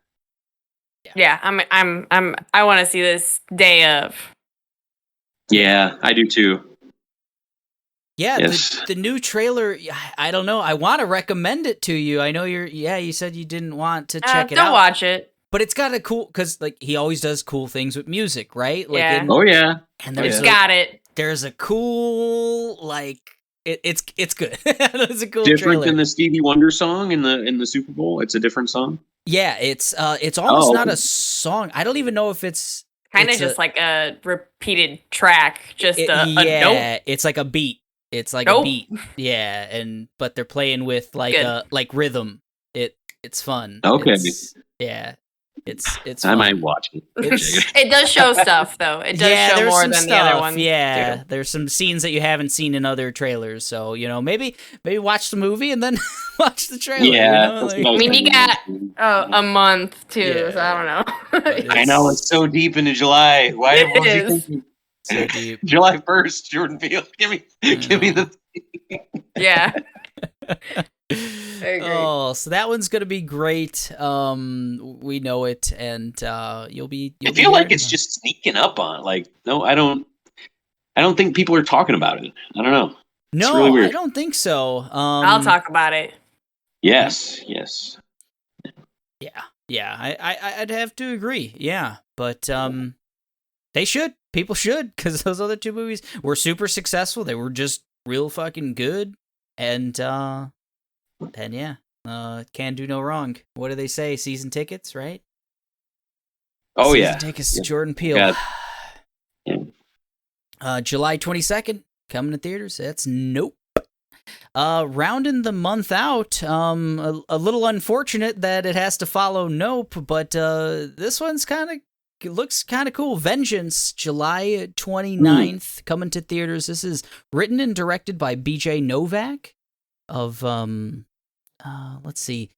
Yeah, I want to see this day of. Yeah, I do too. Yeah, yes. the new trailer, I don't know. I want to recommend it to you. I know you said you didn't want to check it out. Don't watch it. But it's got a cool, because like he always does cool things with music, right? Like yeah. Oh yeah. And got it. There's a cool it's good. It's a cool different trailer. Than the Stevie Wonder song in the Super Bowl. It's a different song. Yeah, it's almost not a song. I don't even know if it's kind of just like a repeated track, just a note. It's like a beat. It's like nope. a beat. Yeah, but they're playing with like rhythm. It's fun. Okay. It's I might watch it. It does show stuff though. It does show more than the other ones. Yeah, too. There's some scenes that you haven't seen in other trailers. So maybe watch the movie and then watch the trailer. Yeah, I mean, you got a month too. So I don't know. I know it's so deep into July. Why? It is so deep. July 1st, Jordan Peele. Give me the. Yeah. Oh, so that one's gonna be great. We know it, and you'll be. I feel like it's just sneaking up on. No, I don't think people are talking about it. I don't know. No, it's really weird. I don't think so. I'll talk about it. Yes. Yeah. I'd have to agree. Yeah, but they should. People should, because those other two movies were super successful. They were just real fucking good, and yeah, can do no wrong. What do they say? Season tickets, right? Oh Season tickets to Jordan Peele. Yeah. July 22nd, coming to theaters. That's Nope. Rounding the month out, a little unfortunate that it has to follow Nope, but this one's looks kind of cool. Vengeance, July 29th, coming to theaters. This is written and directed by BJ Novak of let's see,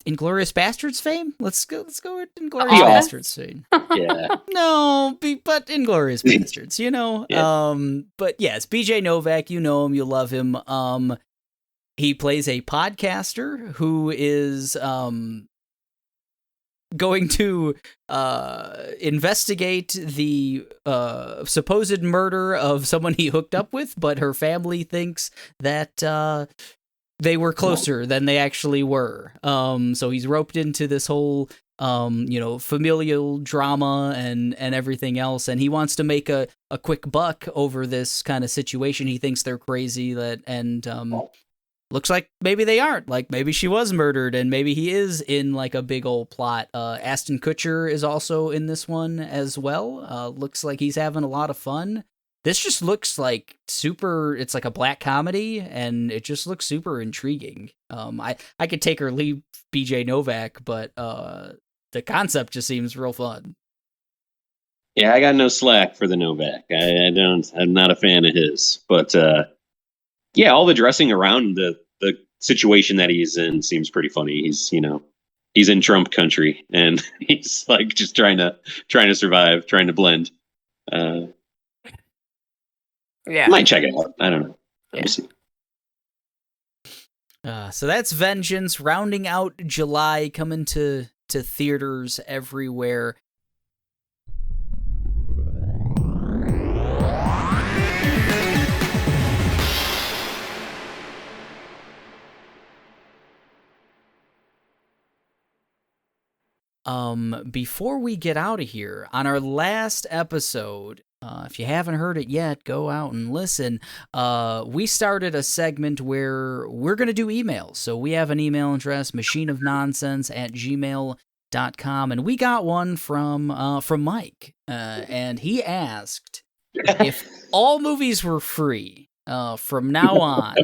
Inglourious Bastards fame. Let's go with Inglourious Bastards fame. Yeah. No, but Inglourious Bastards, Yeah. But yes, BJ Novak, you know him, you love him. He plays a podcaster who is going to investigate the supposed murder of someone he hooked up with, but her family thinks that they were closer than they actually were. So he's roped into this whole familial drama and everything else, and he wants to make a quick buck over this kind of situation. He thinks they're crazy, looks like maybe they aren't. Like, maybe she was murdered, and maybe he is in like a big old plot. Ashton Kutcher is also in this one as well. Looks like he's having a lot of fun. This just looks like it's like a black comedy, and it just looks super intriguing. I could take or leave BJ Novak, but the concept just seems real fun. Yeah, I got no slack for the Novak. I'm not a fan of his, but yeah, all the dressing around the situation that he's in seems pretty funny. He's in Trump country, and he's like just trying to survive, trying to blend. Yeah, I might check it out. I don't know. Yeah. Let me see. So that's Vengeance, rounding out July, coming to theaters everywhere. before we get out of here, on our last episode, if you haven't heard it yet, go out and listen. We started a segment where we're going to do emails. So we have an email address, machineofnonsense@gmail.com, and we got one from Mike, and he asked if all movies were free from now on,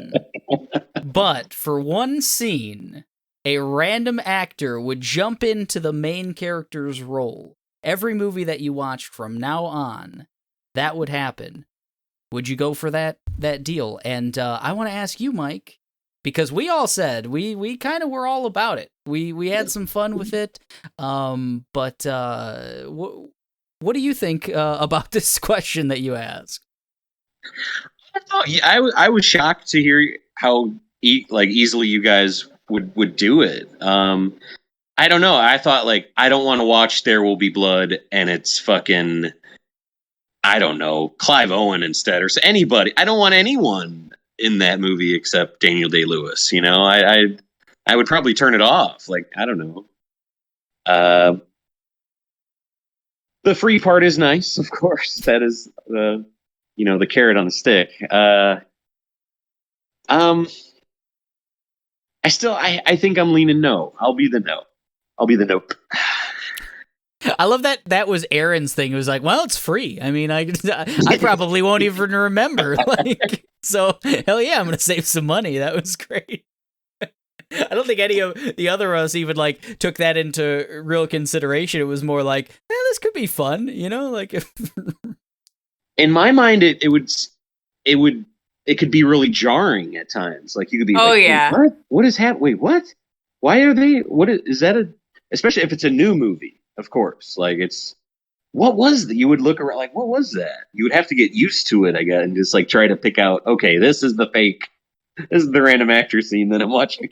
but for one scene, a random actor would jump into the main character's role. Every movie that you watched from now on, that would happen. Would you go for that deal? And I want to ask you, Mike, because we all said we kind of were all about it. We had some fun with it. But what do you think about this question that you asked? I was shocked to hear how easily you guys would do it. I don't know. I thought I don't want to watch There Will Be Blood, and it's fucking, I don't know, Clive Owen instead, or anybody. I don't want anyone in that movie except Daniel Day-Lewis. You know, I would probably turn it off. I don't know. The free part is nice, of course. That is the carrot on the stick. I think I'm leaning no. I'll be the no. I'll be the nope. I love that was Aaron's thing. It was like, well, it's free. I mean, I probably won't even remember. So hell yeah, I'm gonna save some money. That was great. I don't think any of the other of us even took that into real consideration. It was more like, this could be fun, if... In my mind, it could be really jarring at times. You could be yeah. What is happening? Wait, what? Why are they? Is that especially if it's a new movie, of course. What was that? You would look around what was that? You would have to get used to it, I guess, and just try to pick out, okay, this is the fake, this is the random actor scene that I'm watching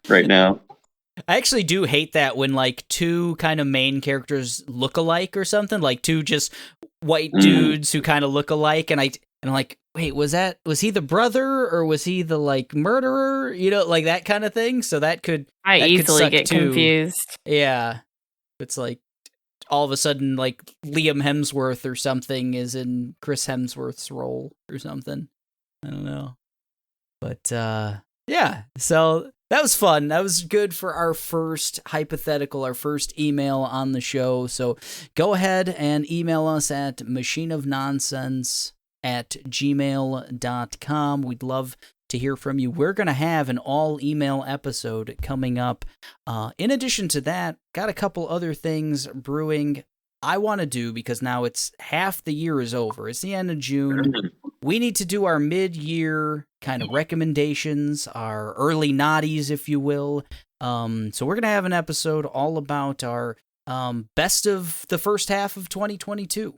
right now. I actually do hate that when two kind of main characters look alike or something, two just white dudes who kind of look alike, and I'm like, wait, was he the brother or was he the murderer? That kind of thing. So that could easily get confused. Yeah, it's all of a sudden Liam Hemsworth or something is in Chris Hemsworth's role or something. I don't know, but yeah. So that was fun. That was good for our first hypothetical, our first email on the show. So go ahead and email us at machineofnonsense@gmail.com. We'd love to hear from you. We're going to have an all-email episode coming up. In addition to that, got a couple other things brewing I want to do, because now it's half the year is over. It's the end of June. We need to do our mid-year kind of recommendations, our early naughties, if you will. So we're going to have an episode all about our best of the first half of 2022.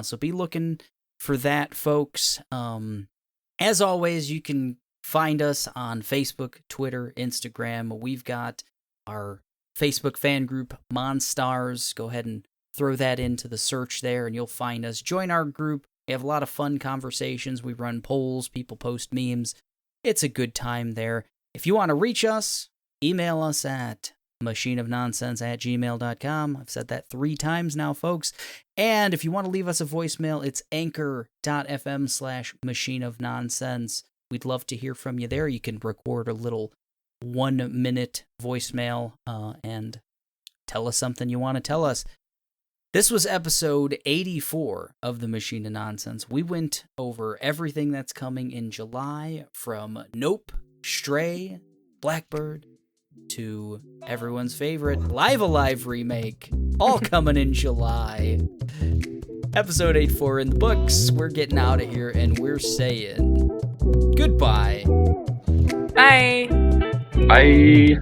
So be looking for that, folks. As always, you can find us on Facebook, Twitter, Instagram. We've got our Facebook fan group, Monstars. Go ahead and throw that into the search there, and you'll find us. Join our group. We have a lot of fun conversations. We run polls. People post memes. It's a good time there. If you want to reach us, email us at machineofnonsense@gmail.com. I've said that 3 times now, folks. And if you want to leave us a voicemail, it's anchor.fm/machineofnonsense. We'd love to hear from you there. You can record a little 1-minute voicemail and tell us something you want to tell us. This was episode 84 of the Machine of Nonsense. We went over everything that's coming in July, from Nope, Stray, Blackbird, to everyone's favorite Live Alive remake, all coming in July. Episode 84 in the books. We're getting out of here, and we're saying goodbye. Bye. Bye.